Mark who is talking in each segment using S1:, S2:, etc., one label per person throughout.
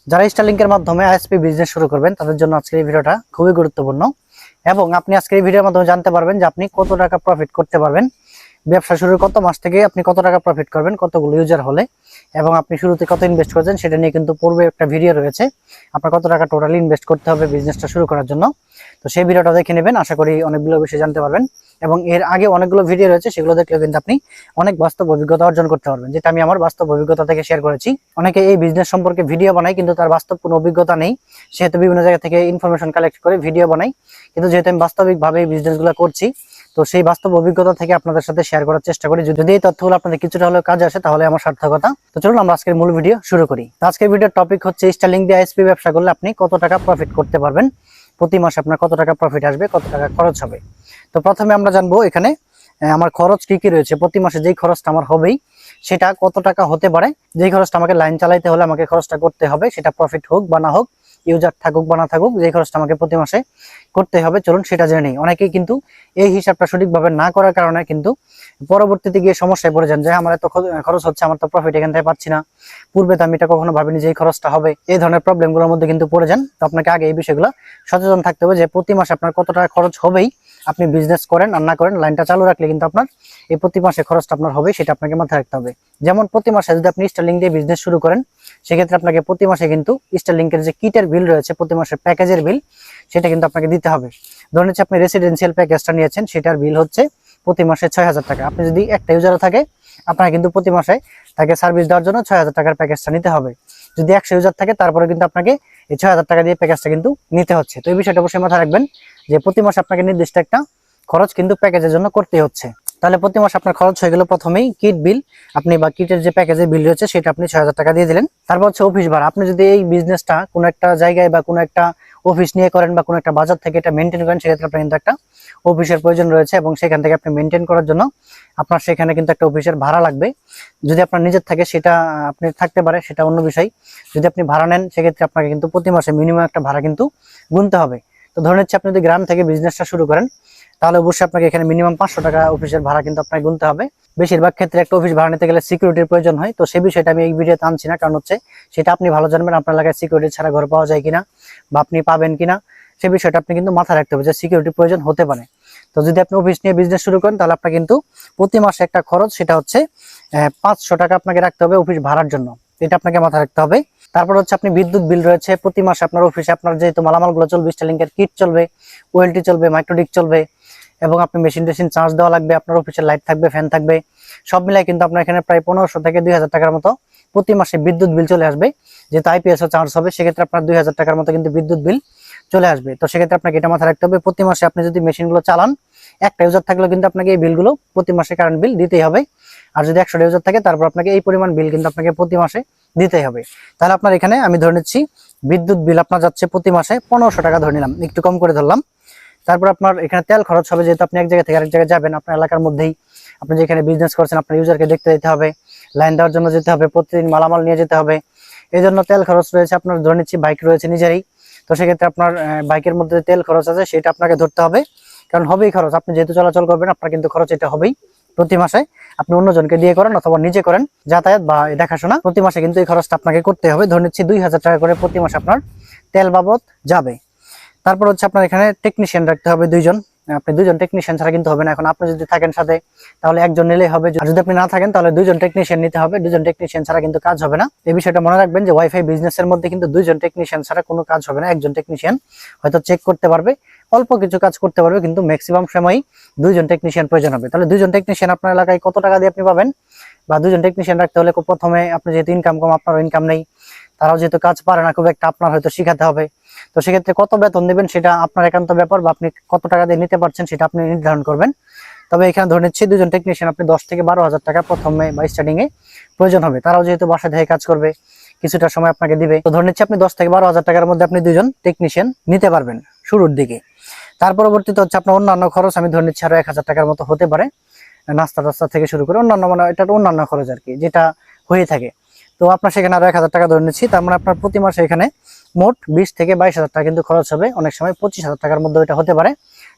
S1: যারা স্টারলিংকের মাধ্যমে ISP business শুরু করবেন তাদের জন্য আজকের এই ভিডিওটা খুবই গুরুত্বপূর্ণ এবং আপনি আজকের এই ভিডিওর মাধ্যমে জানতে পারবেন যে আপনি কত টাকা প্রফিট করতে পারবেন, ব্যবসা শুরুর কত মাস থেকে আপনি কত টাকা প্রফিট করবেন কতগুলো ইউজার হলে, এবং আপনি শুরুতে কত ইনভেস্ট করেছেন সেটা নিয়ে কিন্তু পূর্বে একটা ভিডিও রয়েছে। আপনার কত টাকা টোটালি ইনভেস্ট করতে হবে বিজনেসটা শুরু করার জন্য, তো সেই ভিডিওটা দেখে নেবেন। আশা করি অনেকগুলো বিষয় জানতে পারবেন এবং এর আগে অনেকগুলো ভিডিও রয়েছে, সেগুলো দেখলে কিন্তু আপনি অনেক বাস্তব অভিজ্ঞতা অর্জন করতে পারবেন, যেটা আমি আমার বাস্তব অভিজ্ঞতা থেকে শেয়ার করেছি। অনেকে এই বিজনেস সম্পর্কে ভিডিও বানায় কিন্তু তার বাস্তব কোনো অভিজ্ঞতা নেই, সেহেতু বিভিন্ন জায়গা থেকে ইনফরমেশন কালেক্ট করে ভিডিও বানাই, কিন্তু যেহেতু আমি বাস্তবিকভাবে এই বিজনেসগুলো করছি তো সেই বাস্তব অভিজ্ঞতা থেকে আপনাদের সাথে শেয়ার করার চেষ্টা করি। যদি এই তথ্যগুলো আপনাদের কিছুটা হলেও কাজে আসে তাহলে আমার সার্থকতা। তো চলুন আমরা আজকের মূল ভিডিও শুরু করি। আজকের ভিডিওর টপিক হচ্ছে স্টারলিংক দিয়ে আইএসপি ব্যবসা করলে আপনি কত টাকা প্রফিট করতে পারবেন, প্রতি মাসে আপনার কত টাকা প্রফিট আসবে, কত টাকা খরচ হবে। তো প্রথমে আমরা জানবো এখানে আমার খরচ কি কি রয়েছে, প্রতি মাসে যেই খরচটা আমার হবেই সেটা কত টাকা হতে পারে। যেই খরচটা আমাকে লাইন চালাইতে হলে আমাকে খরচটা করতে হবে, সেটা প্রফিট হোক বা না হোক, ইউজার থাকুক বা না থাকুক, যে খরচটা আমাকে প্রতি মাসে করতে হবে চলুন সেটা জেনে নিই। অনেকেই কিন্তু এই হিসাবটা সঠিকভাবে না করার কারণে কিন্তু পরবর্তীতে গিয়ে সমস্যায় পড়ে যান যে আমার এত খরচ হচ্ছে, আমার তো প্রফিট এখান থেকে পাচ্ছি না, পূর্বে তো আমি এটা কখনো ভাবিনি যে এই খরচটা হবে। এই ধরনের প্রবলেমগুলোর মধ্যে কিন্তু পড়ে যান। তো আপনাকে আগে এই বিষয়গুলো সচেতন থাকতে হবে যে প্রতি মাসে আপনার কত টাকা খরচ হবেই, আপনি বিজনেস করেন আর না করেন লাইনটা চালু রাখলে কিন্তু আপনার এই প্রতি মাসে খরচটা আপনার হবে, সেটা আপনাকে মাথায় রাখতে হবে। যেমন প্রতি মাসে যদি আপনি স্টারলিংক দিয়ে বিজনেস শুরু করেন সেক্ষেত্রে আপনাকে প্রতি মাসে কিন্তু স্টারলিংকের যে কিটের বিল রয়েছে, প্রতি মাসের প্যাকেজের বিল, সেটা কিন্তু আপনাকে দিতে হবে। ধরুন হচ্ছে আপনি রেসিডেন্সিয়াল প্যাকেজটা নিয়েছেন, সেটার বিল হচ্ছে প্রতি মাসে 6,000 টাকা। আপনি যদি একটা ইউজার থাকে আপনার কিন্তু প্রতি মাসে তাকে সার্ভিস দেওয়ার জন্য 6,000 টাকার প্যাকেজটা নিতে হবে। যদি 100 ইউজার থাকে তারপরে কিন্তু আপনাকে এই 6,000 টাকা দিয়ে প্যাকেজটা কিন্তু নিতে হচ্ছে। তো এই বিষয়টা অবশ্যই মাথায় রাখবেন যে প্রতি মাসে আপনাকে নির্দিষ্ট একটা খরচ কিন্তু প্যাকেজের জন্য করতে হচ্ছে। তাহলে প্রতি মাসে আপনার খরচ হয়ে গেল প্রথমেই কিট বিল, আপনি বা কিটের যে প্যাকেজের বিল রয়েছে সেটা আপনি 6,000 টাকা দিয়ে দিলেন। তারপর হচ্ছে অফিস ভাড়া। আপনি যদি এই বিজনেসটা কোনো একটা জায়গায় বা কোনো একটা অফিস নিয়ে করেন বা কোনো একটা বাজার থেকে এটা মেনটেন করেন, সেক্ষেত্রে আপনার কিন্তু একটা অফিসের প্রয়োজন রয়েছে এবং সেখান থেকে আপনি মেনটেন করার জন্য আপনার সেখানে কিন্তু একটা অফিসের ভাড়া লাগবে। যদি আপনার নিজের থাকে সেটা আপনি থাকতে পারে, সেটা অন্য বিষয়। যদি আপনি ভাড়া নেন সেক্ষেত্রে আপনাকে কিন্তু প্রতি মাসে মিনিমাম একটা ভাড়া কিন্তু গুনতে হবে। তো ধরে নিচ্ছি আপনি যদি গ্রাম থেকে বিজনেসটা শুরু করেন তাহলে অবশ্যই আপনাকে এখানে মিনিমাম 500 টাকা অফিসের ভাড়া কিন্তু আপনাকে গুনতে হবে। বেশিরভাগ ক্ষেত্রে একটা অফিস ভাড়া নিতে গেলে সিকিউরিটির প্রয়োজন হয়, তো সেই বিষয়টা আমি এই ভিডিওতে আনছি না, কারণ হচ্ছে সেটা আপনি ভালো জানবেন আপনার এলাকায় সিকিউরিটি ছাড়া ঘর পাওয়া যায় কিনা বা আপনি পাবেন কিনা, সেই বিষয়টা আপনি কিন্তু মাথায় রাখতে হবে যে সিকিউরিটির প্রয়োজন হতে পারে। তো যদি আপনি অফিস নিয়ে বিজনেস শুরু করেন তাহলে আপনার কিন্তু প্রতি মাসে একটা খরচ, সেটা হচ্ছে 500 টাকা আপনাকে রাখতে হবে অফিস ভাড়ার জন্য, এটা আপনাকে মাথায় রাখতে হবে। তারপর হচ্ছে আপনি বিদ্যুৎ বিল রয়েছে প্রতি মাসে আপনার অফিসে, আপনার যেহেতু মালামালগুলো চলবে, স্টারলিংকের কিট চলবে, ওএলটি চলবে, মাইক্রোডিক চলবে এবং আপনি মেশিন টেশিন চার্জ দেওয়া লাগবে, আপনার অফিসের লাইট থাকবে, ফ্যান থাকবে, সব মিলাই কিন্তু আপনার এখানে প্রায় 1500 থেকে 2,000 টাকার মতো প্রতি মাসে বিদ্যুৎ বিল চলে আসবে। যেহেতু আইপিএসও চার্জ হবে সেক্ষেত্রে আপনার 2,000 টাকার মতো কিন্তু বিদ্যুৎ বিল চলে আসবে। তো সেক্ষেত্রে আপনাকে এটা মাথায় রাখতে হবে প্রতি মাসে আপনি যদি মেশিনগুলো চালান, একটা ইউজার থাকলেও কিন্তু আপনাকে এই বিলগুলো প্রতি মাসে কারেন্ট বিল দিতেই হবে। আর যদি 100 ইউজার থাকে তারপর আপনাকে এই পরিমাণ বিল কিন্তু আপনাকে প্রতি মাসে দিতেই হবে। তাহলে আপনার এখানে আমি ধরে নিচ্ছি বিদ্যুৎ বিল আপনার যাচ্ছে প্রতি মাসে 1500 টাকা ধরে নিলাম, একটু কম করে ধরলাম। তারপর আপনার এখানে তেল খরচ হবে, যেহেতু আপনি এক জায়গা থেকে আরেক জায়গায় যাবেন, আপনার এলাকার মধ্যেই আপনি যেখানে বিজনেস করছেন আপনার ইউজারকে দেখতে যেতে হবে, লাইন দেওয়ার জন্য যেতে হবে, প্রতিদিন মালামাল নিয়ে যেতে হবে, এই জন্য তেল খরচ রয়েছে। আপনার ধরে নিচ্ছি বাইক রয়েছে নিজেরই, তো সেক্ষেত্রে আপনার বাইকের মধ্যে তেল খরচ আছে সেটা আপনাকে ধরতে হবে, কারণ হবেই খরচ, আপনি যেহেতু চলাচল করবেন আপনার কিন্তু খরচ এটা হবেই প্রতি মাসে। আপনি অন্যজনকে দিয়ে করেন অথবা নিজে করেন যাতায়াত বা দেখাশোনা, প্রতি মাসে কিন্তু এই খরচটা আপনাকে করতে হবে। ধরে নিচ্ছি 2,000 টাকা করে প্রতি মাসে আপনার তেল বাবদ যাবে। তারপর হচ্ছে আপনার এখানে টেকনিশিয়ান রাখতে হবে 2 জন, আপনি 2 জন টেকনিশিয়ান ছাড়া কিন্তু হবে না। এখন আপনি যদি থাকেন সাথে তাহলে একজন নিলেই হবে, আর যদি আপনি না থাকেন তাহলে 2 জন টেকনিশিয়ান নিতে হবে। 2 জন টেকনিশিয়ান ছাড়া কিন্তু কাজ হবে না। এই বিষয়টা মনে রাখবেন যে ওয়াইফাই বিজনেসের মধ্যে কিন্তু 2 জন টেকনিশিয়ান ছাড়া কোনো কাজ হবে না। একজন টেকনিশিয়ান হয়তো চেক করতে পারবে, অল্প কিছু কাজ করতে পারবে, কিন্তু ম্যাক্সিমাম সময়ই 2 জন টেকনিশিয়ান প্রয়োজন হবে। তাহলে 2 জন টেকনিশিয়ান আপনার এলাকায় কত টাকা দিয়ে আপনি পাবেন, বা 2 জন টেকনিশিয়ান রাখতে হলে প্রথমে আপনি যেহেতু ইনকাম কম, আপনারও ইনকাম নেই, তারাও যেহেতু কাজ পারে না খুব একটা, আপনার হয়তো শিখাতে হবে। তো সেক্ষেত্রে কত বেতন দেবেন সেটা আপনার একান্ত ব্যাপার, বা আপনি কত টাকা দিয়ে নিতে পারছেন সেটা আপনি নির্ধারণ করবেন। তবে এখানে ধরে নিচ্ছি 2 জন টেকনিশিয়ান আপনি 10 থেকে 12,000 টাকা প্রথমে বা স্টার্টিং এ প্রয়োজন হবে। তারাও যেহেতু বাসা থেকে কাজ করবে কিছুটা সময় আপনাকে দিবে, তো ধরে নিচ্ছি আপনি 10 থেকে 12,000 টাকার মধ্যে আপনি 2 জন টেকনিশিয়ান নিতে পারবেন শুরুর দিকে। তার পরবর্তীতে হচ্ছে আপনার অন্যান্য খরচ আমি ধরে নিচ্ছি আরো 1,000 টাকার মতো হতে পারে, নাস্তা টাস্তা থেকে শুরু করে অন্যান্য, মানে এটা অন্যান্য খরচ আর কি, যেটা হয়ে থাকে। তো আপনার সেখানে আরো 1,000 টাকা ধরে নিচ্ছি, তার মানে আপনার প্রতি মাসে এখানে মোট 20 থেকে 22,000 টাকা কিন্তু খরচ হবে, অনেক সময় 25,000 টাকার মধ্যে এটা হতে পারে।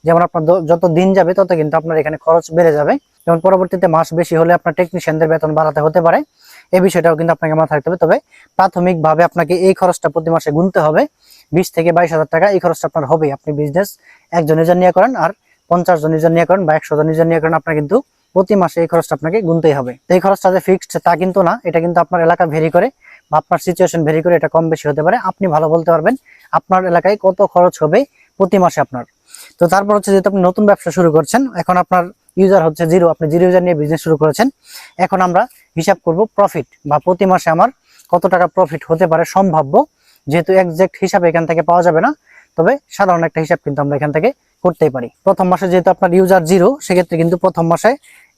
S1: যেমন আপনার যত দিন যাবে তত কিন্তু আপনার এখানে খরচ বেড়ে যাবে, যেমন পরবর্তীতে মাস বেশি হলে আপনার টেকনিশিয়ানদের বেতন বাড়াতে হতে পারে এই বিষয়টাও কিন্তু আপনাকে মাথায় রাখতে হবে। তবে প্রাথমিকভাবে আপনাকে এই খরচটা প্রতি মাসে গুনতে হবে, 20 থেকে 22 হাজার টাকা এই খরচটা আপনার হবে। আপনি বিজনেস একজন ইউজার নিয়ে করেন আর 50 জন ইউজার নিয়ে করেন বা 100 জন ইউজার নিয়ে করেন, আপনার কিন্তু প্রতি মাসে এই খরচটা আপনাকে গুনতেই হবে। এই খরচটা যে ফিক্সড তা কিন্তু না, এটা কিন্তু আপনার এলাকা ভেরি করে বা আপনার সিচুয়েশন ভেরি করে এটা কম বেশি হতে পারে। আপনি ভালো বলতে পারবেন আপনার এলাকায় কত খরচ হবে প্রতি মাসে আপনার। তো তারপর হচ্ছে যেহেতু আপনি নতুন ব্যবসা শুরু করছেন, এখন আপনার ইউজার হচ্ছে জিরো, আপনি জিরো ইউজার নিয়ে বিজনেস শুরু করেছেন। এখন আমরা হিসাব করব প্রফিট বা প্রতি মাসে আমার কত টাকা প্রফিট হতে পারে সম্ভাব্য, যেহেতু এক্সাক্ট হিসাব এখান থেকে পাওয়া যাবে না, তবে সাধারণ একটা হিসাব কিন্তু আমরা এখান থেকে করতেই পারি। প্রথম মাসে যেহেতু আপনার ইউজার জিরো, সেক্ষেত্রে কিন্তু প্রথম মাসে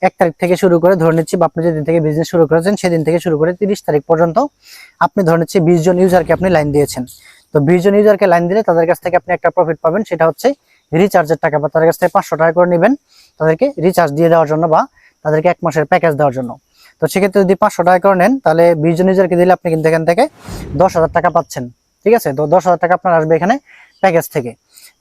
S1: 1 তারিখ থেকে শুরু করে ধরে নিচ্ছি, বা আপনি যেদিন থেকে বিজনেস শুরু করেছেন সেদিন থেকে শুরু করে 30 তারিখ পর্যন্ত আপনি ধরে নিচ্ছি 20 জন ইউজারকে আপনি লাইন দিয়েছেন। তো 20 জন ইউজারকে লাইন দিলে তাদের কাছ থেকে আপনি একটা প্রফিট পাবেন, সেটা হচ্ছে রিচার্জের টাকা, বা তাদের কাছ থেকে 500 টাকা করে নেবেন তাদেরকে রিচার্জ দিয়ে দেওয়ার জন্য বা তাদেরকে 1 মাসের প্যাকেজ দেওয়ার জন্য। তো সেক্ষেত্রে যদি 500 টাকা করে নেন, তাহলে 20 জন ইউজারকে দিলে আপনি কিন্তু এখান থেকে 10,000 টাকা পাচ্ছেন। ঠিক আছে, তো 10,000 টাকা আপনার আসবে এখানে প্যাকেজ থেকে।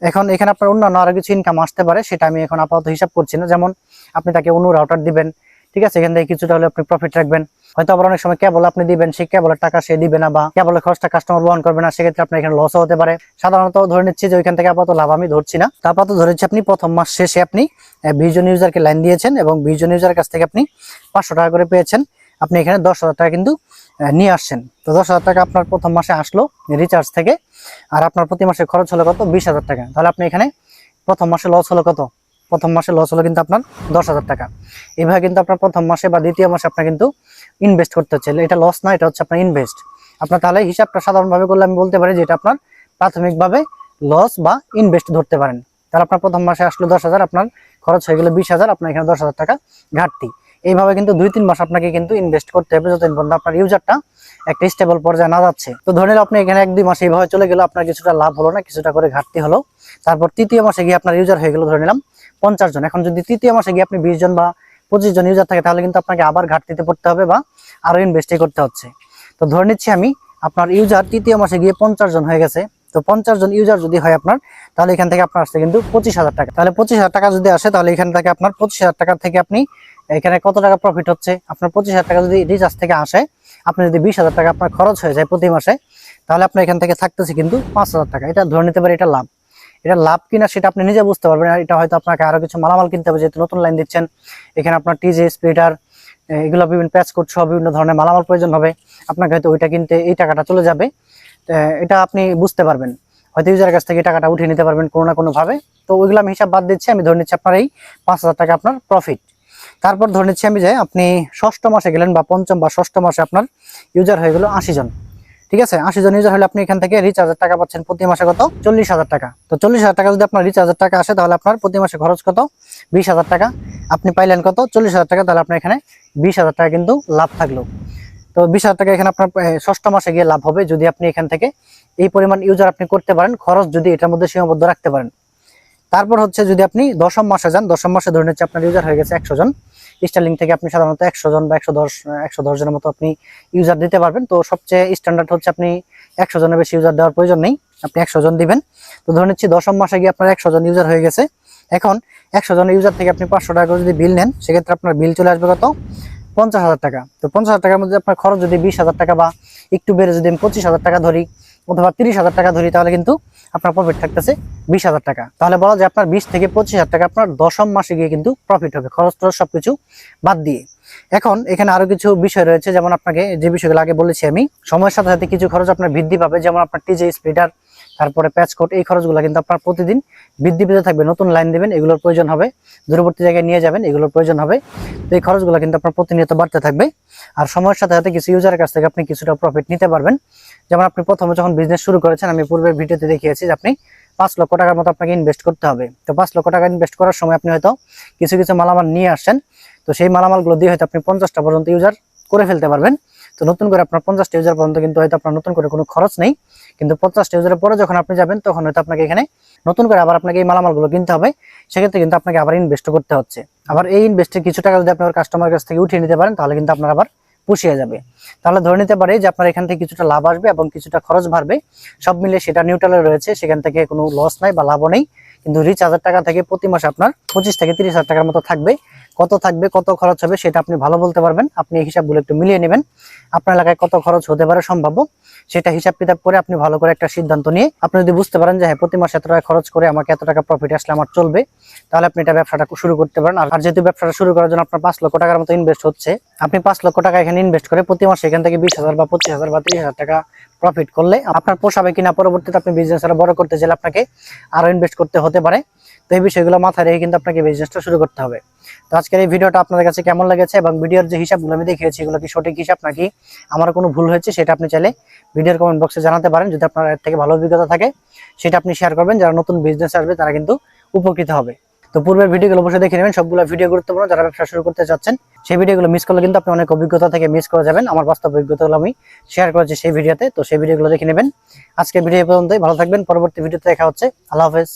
S1: এখন এখানে আপনার অন্যান্য আরো কিছু ইনকাম আসতে পারে, সেটা আমি এখন আপাতত হিসাব করছি না। যেমন আপনি তাকে অনু রাউটার দিবেন, ঠিক আছে, এখান থেকে কিছুটা হলে আপনি প্রফিট রাখবেন। হয়তো আবার অনেক সময় কেবল আপনি দিবেন, সেই কেবলের টাকা সে দিবে না বা কেবলের খরচটা কাস্টমার বহন করবে না, সেক্ষেত্রে আপনার এখানে লসও হতে পারে। সাধারণত ধরে নিচ্ছি যে ওইখান থেকে আপাতত লাভ আমি ধরছি না, আপাতত ধরেছি আপনি প্রথম মাস শেষে আপনি 20 জন ইউজারকে লাইন দিয়েছেন এবং 20 জন ইউজারের কাছ থেকে আপনি 500 টাকা করে পেয়েছেন। আপনি এখানে 10,000 টাকা কিন্তু নিয়ে আসছেন। তো 10,000 টাকা আপনার প্রথম মাসে আসলো রিচার্জ থেকে, আর আপনার প্রতি মাসে খরচ হলো কত? 20,000 টাকা। তাহলে আপনি এখানে প্রথম মাসে লস হলো কত? প্রথম মাসে লস হলো কিন্তু আপনার 10,000 টাকা। এইভাবে কিন্তু আপনার প্রথম মাসে বা দ্বিতীয় মাসে আপনার কিন্তু ইনভেস্ট করতে হচ্ছে। এটা লস না, এটা হচ্ছে আপনার ইনভেস্ট। আপনার তাহলে হিসাবটা সাধারণভাবে করলে আমি বলতে পারি যে এটা আপনার প্রাথমিকভাবে লস বা ইনভেস্ট ধরতে পারেন। তাহলে আপনার প্রথম মাসে আসলো 10,000, আপনার খরচ হয়ে গেল 20,000, আপনার এখানে 10,000 টাকা ঘাটতি। এইভাবে কিন্তু 2-3 মাস আপনাকে কিন্তু ইনভেস্ট করতে হবে, যতদিন পর্যন্ত আপনার ইউজারটা একটা স্টেবল পর্যায়ে না যাচ্ছে। তো ধরে নিন আপনি এখানে 1-2 মাস এইভাবে চলে গেল, আপনার কিছুটা লাভ হলো না, কিছুটা করে ঘাটতি হলো। তারপর তৃতীয় মাসে গিয়ে আপনার ইউজার হয়ে গেল ধরে নিলাম 50 জন। এখন যদি তৃতীয় মাসে গিয়ে আপনি 20 জন বা 25 জন ইউজার থাকে, তাহলে কিন্তু আপনাকে আবার ঘাটতিতে পড়তে হবে বা আরো ইনভেস্টই করতে হচ্ছে। তো ধরে নিচ্ছি আমি আপনার ইউজার তৃতীয় মাসে গিয়ে 50 জন হয়ে গেছে। তো 50 জন ইউজার যদি হয় আপনার, তাহলে এখান থেকে আপনার আসছে কিন্তু 25,000 টাকা। তাহলে 25,000 টাকা যদি আসে, তাহলে এখান থেকে আপনার 25,000 টাকা থেকে আপনি এখানে কত টাকা প্রফিট হচ্ছে? আপনার 25,000 টাকা যদি রিচার্জ থেকে আসে, আপনি যদি 20,000 টাকা আপনার খরচ হয়ে যায় প্রতি মাসে, তাহলে আপনার এখান থেকে থাকতেছে কিন্তু 5,000 টাকা। এটা ধরে নিতে পারি এটা লাভ। এটা লাভ কিনা সেটা আপনি নিজে বুঝতে পারবেন। এটা হয়তো আপনাকে আরো কিছু মালামাল কিনতে হবে, যেহেতু নতুন লাইন দিচ্ছেন। এখানে আপনার টিজে স্প্লিটার, এগুলো বিভিন্ন প্যাচ কোড সহ বিভিন্ন ধরনের মালামাল প্রয়োজন হবে, আপনাকে হয়তো ওইটা কিনতে এই টাকাটা চলে যাবে। এটা আপনি বুঝতে পারবেন, হয়তো ইউজারের কাছ থেকে টাকাটা উঠিয়ে নিতে পারবেন কোনো না কোনো ভাবে। তো ওইগুলো আমি হিসাব বাদ দিচ্ছি, আমি ধরে নিচ্ছি আপনার এই 5,000 টাকা আপনার প্রফিট। তারপর ধরে নিচ্ছি আমি যে আপনি ষষ্ঠ মাসে গেলেন বা পঞ্চম বা ষষ্ঠ মাসে আপনার ইউজার হয়ে গেল 80 জন। ঠিক আছে, 80 জন ইউজার হলে আপনি এখান থেকে রিচার্জের টাকা পাচ্ছেন প্রতি মাসে কত? 40,000 টাকা। তো 40,000 টাকা যদি আপনার রিচার্জের টাকা আসে, তাহলে আপনার প্রতি মাসে খরচ কত? 20,000 টাকা। আপনি পাইলেন কত? 40,000 টাকা। তাহলে আপনার এখানে 20,000 টাকা কিন্তু লাভ থাকলো। তো 20,000 টাকা এখানে আপনার ষষ্ঠ মাসে গিয়ে লাভ হবে, যদি আপনি এখান থেকে এই পরিমাণ ইউজার আপনি করতে পারেন, খরচ যদি এটার মধ্যে সীমাবদ্ধ রাখতে পারেন। তারপর হচ্ছে যদি আপনি দশম মাসে যান, দশম মাসে ধরে নিচ্ছে আপনার ইউজার হয়ে গেছে 100 জন। স্টার্লিং থেকে আপনি সাধারণত 100 জন বা 110 জনের মতো আপনি ইউজার দিতে পারবেন। তো সবচেয়ে স্ট্যান্ডার্ড হচ্ছে আপনি 100 জনের বেশি ইউজার দেওয়ার প্রয়োজন নেই, আপনি 100 জন দিবেন। তো ধরে নিচ্ছি দশম মাসে গিয়ে আপনার 100 জন ইউজার হয়ে গেছে। এখন 100 জনের ইউজার থেকে আপনি 500 টাকা যদি বিল নেন, সেক্ষেত্রে আপনার বিল চলে আসবে কত? 50,000 টাকা। তো 50,000 টাকার মধ্যে আপনার খরচ যদি 20,000 টাকা বা একটু বেড়ে যদি আমি 25,000 টাকা ধরি অথবা 30,000 টাকা ধরি, তাহলে কিন্তু আপনার প্রফিট থাকতেছে 20,000 টাকা। তাহলে বলা যায় আপনার 20 থেকে 25,000 টাকা আপনার দশম মাসে গিয়ে কিন্তু প্রফিট হবে, খরচ টরচ সবকিছু বাদ দিয়ে। এখন এখানে আরো কিছু বিষয় রয়েছে, যেমন আপনাকে যে বিষয়গুলো আগে বলেছি আমি, সময়ের সাথে সাথে কিছু খরচ আপনার বৃদ্ধি পাবে, যেমন আপনার টিজে স্প্লিটার, তারপরে প্যাচ কোড, এই খরচগুলো কিন্তু আপনার প্রতিদিন বৃদ্ধি পেতে থাকবে। নতুন লাইন দেবেন, এগুলোর প্রয়োজন হবে। দূরবর্তী জায়গায় নিয়ে যাবেন, এগুলোর প্রয়োজন হবে। তো এই খরচগুলো কিন্তু আপনার প্রতিনিয়ত বাড়তে থাকবে। আর সময়ের সাথে সাথে কিছু ইউজারের কাছ থেকে আপনি কিছুটা প্রফিট নিতে পারবেন। যেমন আপনি প্রথমে যখন বিজনেস শুরু করেছেন, আমি পূর্বের ভিডিওতে দেখিয়েছি যে আপনি 5 লক্ষ টাকার মতো আপনাকে ইনভেস্ট করতে হবে। তো 5 লক্ষ টাকা ইনভেস্ট করার সময় আপনি হয়তো কিছু কিছু মালামাল নিয়ে আসছেন। তো সেই মালামালগুলো দিয়ে হয়তো আপনি 50টা পর্যন্ত ইউজার করে ফেলতে পারবেন। তো নতুন করে আপনার 50টা ইউজার পর্যন্ত কিন্তু হয়তো আপনার নতুন করে কোনো খরচ নেই, কিন্তু 50টা ইউজারের পরে যখন আপনি যাবেন, তখন হয়তো আপনাকে এখানে নতুন করে আবার আপনাকে এই মালামালগুলো কিনতে হবে। সেক্ষেত্রে কিন্তু আপনাকে আবার ইনভেস্ট করতে হচ্ছে। আবার এই ইনভেস্টের কিছু টাকা যদি আপনার কাস্টমার কাছ থেকে উঠিয়ে নিতে পারেন, তাহলে কিন্তু আপনার আবার পুষিয়ে যাবে। তাহলে ধরে নিতে পারে যে আপনার এখান থেকে কিছুটা লাভ আসবে এবং কিছুটা খরচ বাড়বে, সব মিলে সেটা নিউট্রালে রয়েছে, সেখান থেকে কোনো লস নাই বা লাভও নেই। কিন্তু রিচার্জের টাকা থেকে প্রতি মাসে আপনার 25 থেকে 30,000 টাকার মতো থাকবে। কত থাকবে, কত খরচ হবে সেটা আপনি ভালো বলতে পারবেন। আপনি এই হিসাবগুলো একটু মিলিয়ে নেবেন। আপনার এলাকায় কত খরচ হতে পারে সম্ভাব্য, সেটা হিসাব কিতাব করে আপনি ভালো করে একটা সিদ্ধান্ত নিয়ে আপনি যদি বুঝতে পারেন যে হ্যাঁ, প্রতি মাসে এত টাকা খরচ করে আমাকে এত টাকা প্রফিট আসলে আমার চলবে, তাহলে আপনি এটা ব্যবসাটা শুরু করতে পারেন। আর যেহেতু ব্যবসাটা শুরু করার জন্য আপনার 5 লক্ষ টাকার মতো ইনভেস্ট হচ্ছে, আপনি 5 লক্ষ টাকা এখানে ইনভেস্ট করে প্রতি মাসে এখান থেকে 20,000 বা 25,000 বা 30,000 টাকা প্রফিট করলে আপনার পোষাবে কিনা, পরবর্তীতে আপনি বিজনেস আরো বড় করতে চাইলে আপনাকে আরো ইনভেস্ট করতে হতে পারে। তো এই বিষয়গুলো মাথায় রেখে কিন্তু আপনাকে বিজনেসটা শুরু করতে হবে। তো আজকের এই ভিডিওটা আপনাদের কাছে কেমন লেগেছে এবং ভিডিওর যে হিসাবগুলো আমি দেখিয়েছি এগুলো কি সঠিক হিসাব নাকি আমার কোনো ভুল হয়েছে, সেটা আপনি চাইলে ভিডিওর কমেন্ট বক্সে জানাতে পারেন। যদি আপনার এর থেকে ভালো অভিজ্ঞতা থাকে সেটা আপনি শেয়ার করবেন, যারা নতুন বিজনেস আসবে তারা কিন্তু উপকৃত হবে। তো পূর্বের ভিডিওগুলো অবশ্যই দেখে নেবেন, সবগুলো ভিডিও গুরুত্বপূর্ণ। যারা ব্যবসা শুরু করতে চাচ্ছেন সেই ভিডিওগুলো মিস করলে কিন্তু আপনি অনেক অভিজ্ঞতা থেকে মিস করে যাবেন। আমার বাস্তব অভিজ্ঞতাগুলো আমি শেয়ার করেছি সেই ভিডিওতে, তো সেই ভিডিওগুলো দেখে নেবেন। আজকের ভিডিও পর্যন্তই, ভালো থাকবেন। পরবর্তী ভিডিওতে দেখা হচ্ছে। আল্লাহ হাফেজ।